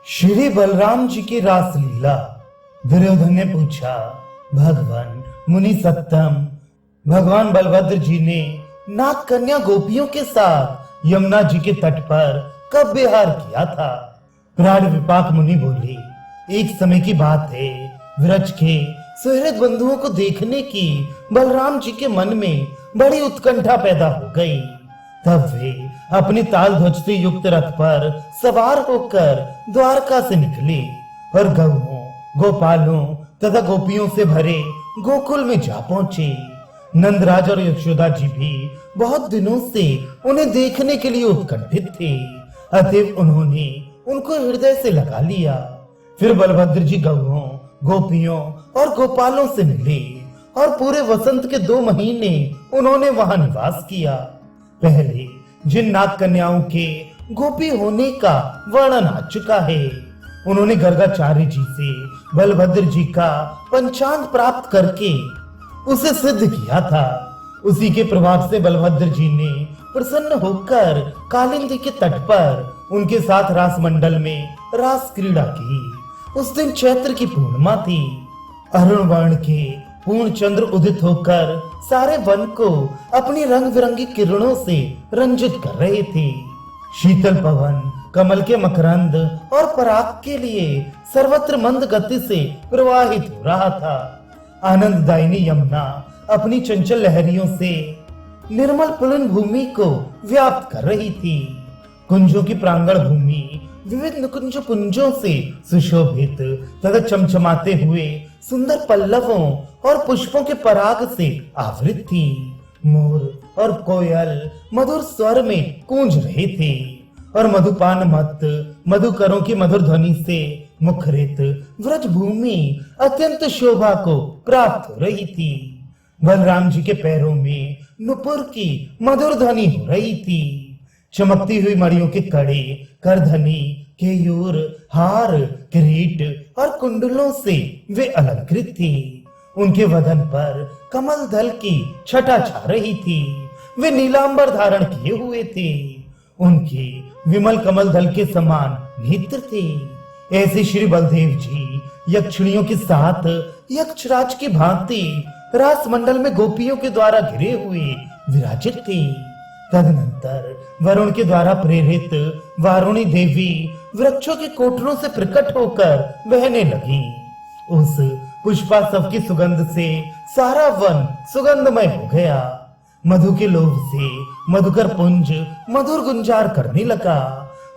श्री बलराम जी की रासलीला। दुर्योधन ने पूछा, भगवान मुनि सत्तम, भगवान बलभद्र जी ने नाग कन्या गोपियों के साथ यमुना जी के तट पर कब विहार किया था? प्राण विपाक मुनि बोले, एक समय की बात है। व्रज के सुहृद बंधुओं को देखने की बलराम जी के मन में बड़ी उत्कंठा पैदा हो गई। तब वे अपने ताल ध्वज से युक्त रथ पर सवार होकर द्वारका से निकले और गौओं, गोपालों तथा गोपियों से भरे गोकुल में जा पहुंचे। नंदराज और यशोदा जी भी बहुत दिनों से उन्हें देखने के लिए उत्कंठित थे, अतएव उन्होंने उनको हृदय से लगा लिया। फिर बलभद्र जी गौओं, गोपियों और गोपालों से मिले और पूरे वसंत के 2 महीने उन्होंने वहां निवास किया। पहले जिन नाग कन्याओं के गोपी होने का वर्णन आ चुका है, उन्होंने गर्गाचार्य जी से बलभद्र जी का पंचांग प्राप्त करके उसे सिद्ध किया था। उसी के प्रभाव से बलभद्र जी ने प्रसन्न होकर कालिंदी के तट पर उनके साथ रास मंडल में रास क्रीड़ा की। उस दिन चैत्र की पूर्णिमा थी। अरुण वर्ण के पूर्ण चंद्र उदित होकर सारे वन को अपनी रंग बिरंगी किरणों से रंजित कर रहे थे। शीतल पवन कमल के मकरंद और पराग के लिए सर्वत्र मंद गति से प्रवाहित हो रहा था। आनंददायिनी यमुना अपनी चंचल लहरियों से निर्मल पुलिन भूमि को व्याप्त कर रही थी। कुंजों की प्रांगण भूमि विविध निकुंज पुंजों से सुशोभित तथा चमचमाते हुए सुंदर पल्लवों और पुष्पों के पराग से आवृत थी। मोर और कोयल मधुर स्वर में गूंज रहे थे और मधुपान मत मधुकरों की मधुर ध्वनि से मुखरित व्रज भूमि अत्यंत शोभा को प्राप्त हो रही थी। बलराम जी के पैरों में नुपुर की मधुर ध्वनि हो रही थी। चमकती हुई मणियों के कड़े, करधनी, केयूर, हार, किरीट और कुंडलों से वे अलंकृत थी। उनके वदन पर कमल दल की छटा छा रही थी। वे नीलांबर धारण किए हुए थे। उनके विमल कमल दल के समान नेत्र थे। ऐसे श्री बलदेव जी यक्षिणियों के साथ यक्षराज की भांति रास मंडल में गोपियों के द्वारा घिरे हुए विराजित थे। तदनंतर वरुण के द्वारा प्रेरित वारुणी देवी वृक्षों के कोटरों से प्रकट होकर बहने लगी। उस पुष्पासव की सुगंध से सारा वन सुगंधमय हो गया। मधु के लोभ से मधुकर पुंज मधुर गुंजार करने लगा।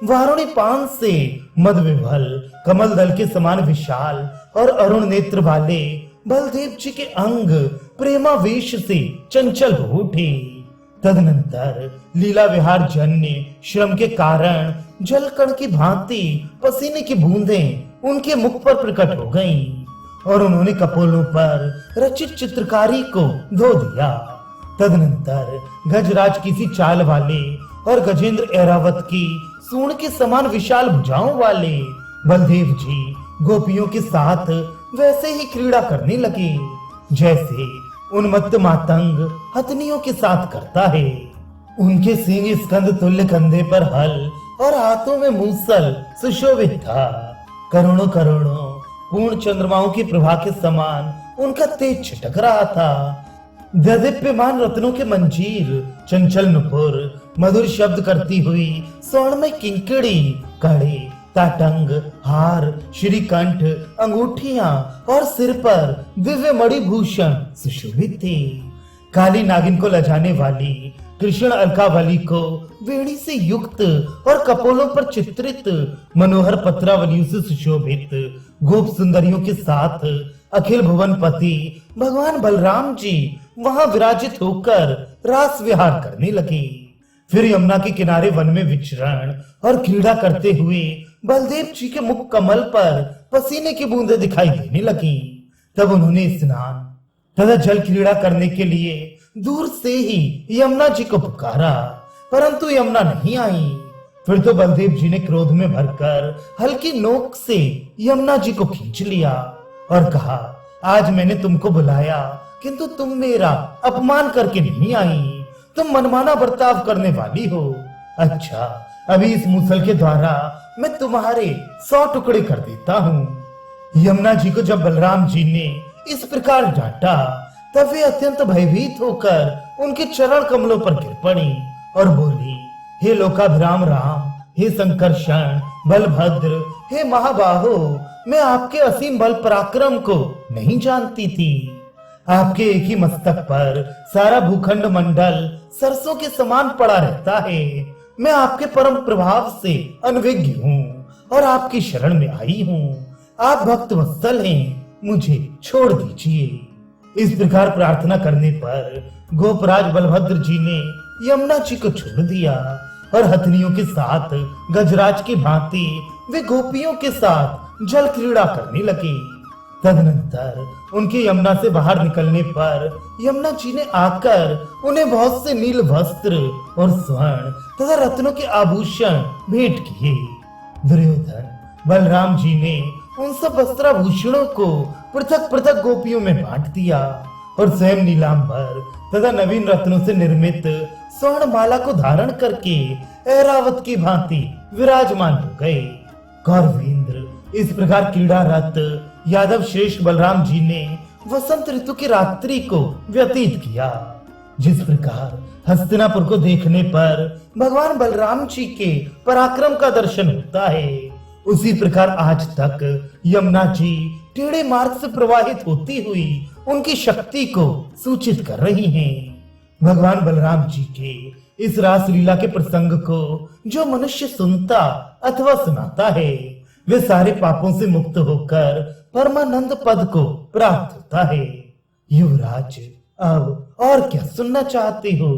वारुणी पान से मद विभल कमल दल के समान विशाल और अरुण नेत्र वाले बलदेव जी के अंग प्रेमावेश से चंचल हो उठे। तदनंतर लीला विहार जन्य श्रम के कारण जल कण की भांति पसीने की बूंदें उनके मुख पर प्रकट हो गईं और उन्होंने कपोलों पर रचित चित्रकारी को धो दिया। तदनंतर गजराज किसी चाल वाले और गजेंद्र ऐरावत की सूंड के समान विशाल भुजाओं वाले बलदेव जी गोपियों के साथ वैसे ही क्रीड़ा करने लगे जैसे उन्मत्त मातंग हथनियों के साथ करता है। उनके सींग स्कंद तुल्य कंधे पर हल और हाथों में मूसल सुशोभित था। करोड़ों करोड़ों पूर्ण चंद्रमाओं की प्रभा के समान उनका तेज छिटक रहा था। दीप्यमान रत्नों के मंजीर, चंचल नुपुर, मधुर शब्द करती हुई स्वर्णमय किंकड़ी, कड़े, ताटंग, हार, श्रीकंठ, अंगूठियां और सिर पर दिव्य मणिभूषण सुशोभित थे। काली नागिन को लजाने वाली कृष्ण अलकावली को वेणी से युक्त और कपोलों पर चित्रित मनोहर पत्रावलियों से सुशोभित गोप सुंदरियों के साथ अखिल भुवनपति भगवान बलराम जी वहां विराजित होकर रास विहार करने लगे। फिर यमुना के किनारे वन में विचरण और क्रीड़ा करते हुए बलदेव जी के मुख कमल पर पसीने की बूंदें दिखाई देने लगी। तब उन्होंने स्नान तथा जल क्रीड़ा करने के लिए दूर से ही यमुना जी को पुकारा, परंतु यमुना नहीं आई। फिर तो बलदेव जी ने क्रोध में भरकर हल्की नोक से यमुना जी को खींच लिया और कहा, आज मैंने तुमको बुलाया किंतु तुम मेरा अपमान करके नहीं आई। तुम मनमाना बर्ताव करने वाली हो। अच्छा, अभी इस मूसल के द्वारा मैं तुम्हारे 100 टुकड़े कर देता हूँ। यमुना जी को जब बलराम जी ने इस प्रकार डांटा तब वे अत्यंत भयभीत होकर उनके चरण कमलों पर गिर पड़ी और बोली, हे लोकाभिराम राम, हे संकर्षण, बलभद्र, हे महाबाहो, मैं आपके असीम बल पराक्रम को नहीं जानती थी। आपके एक ही मस्तक पर सारा भूखंड मंडल सरसों के समान पड़ा रहता है। मैं आपके परम प्रभाव से अनभिज्ञ हूँ और आपकी शरण में आई हूँ। आप भक्त वत्सल हैं, मुझे छोड़ दीजिए। इस प्रकार प्रार्थना करने पर गोपराज बलभद्र जी ने यमुना जी को छोड़ दिया और हथनियों के साथ गजराज की भांति वे गोपियों के साथ जल क्रीड़ा करने लगे। तदनंतर उनके यमुना से बाहर निकलने पर यमुना जी ने आकर उन्हें बहुत से नील वस्त्र और स्वर्ण तथा रत्नों के आभूषण भेंट किए। दुर्योधन बलराम जी ने उन सब वस्त्राभूषणों को पृथक पृथक गोपियों में बांट दिया और स्वयं नीलांबर तथा नवीन रत्नों से निर्मित स्वर्ण माला को धारण करके ऐरावत की भांति विराजमान हो गए। कौरवेंद्र इस प्रकार क्रीड़ारत यादव श्रेष्ठ बलराम जी ने वसंत ऋतु की रात्रि को व्यतीत किया। जिस प्रकार हस्तिनापुर को देखने पर भगवान बलराम जी के पराक्रम का दर्शन होता है, उसी प्रकार आज तक यमुना जी टेढ़े मार्ग से प्रवाहित होती हुई उनकी शक्ति को सूचित कर रही हैं। भगवान बलराम जी के इस रासलीला के प्रसंग को जो मनुष्य सुनता अथवा सुनाता है, वे सारे पापों से मुक्त होकर परमानंद पद को प्राप्त होता है। युवराज, अब और क्या सुनना चाहते हो?